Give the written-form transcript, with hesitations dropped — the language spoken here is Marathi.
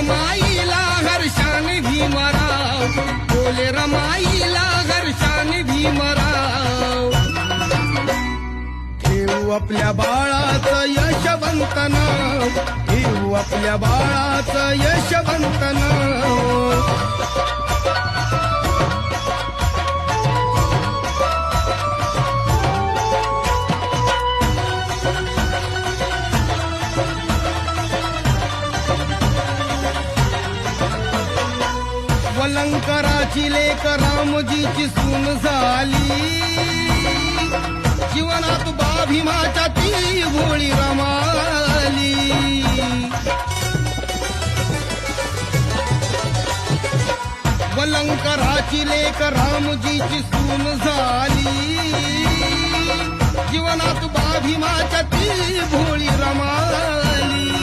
रमाईला हर्षाने भीमराव, बोले रमाईला हर्षाने भीमराव. ठेवू आपल्या बाळाचं यशवंत नाव, ठेवू आपल्या बाळाचं यशवंत नाव. वलंकराची लेक रामजीची सून झाली, जीवनात भीमाच्या ती भोळी रमाली. वलंकराची लेक रामजीची सून झाली, जीवनात भीमाच्या ती भोळी रमाली.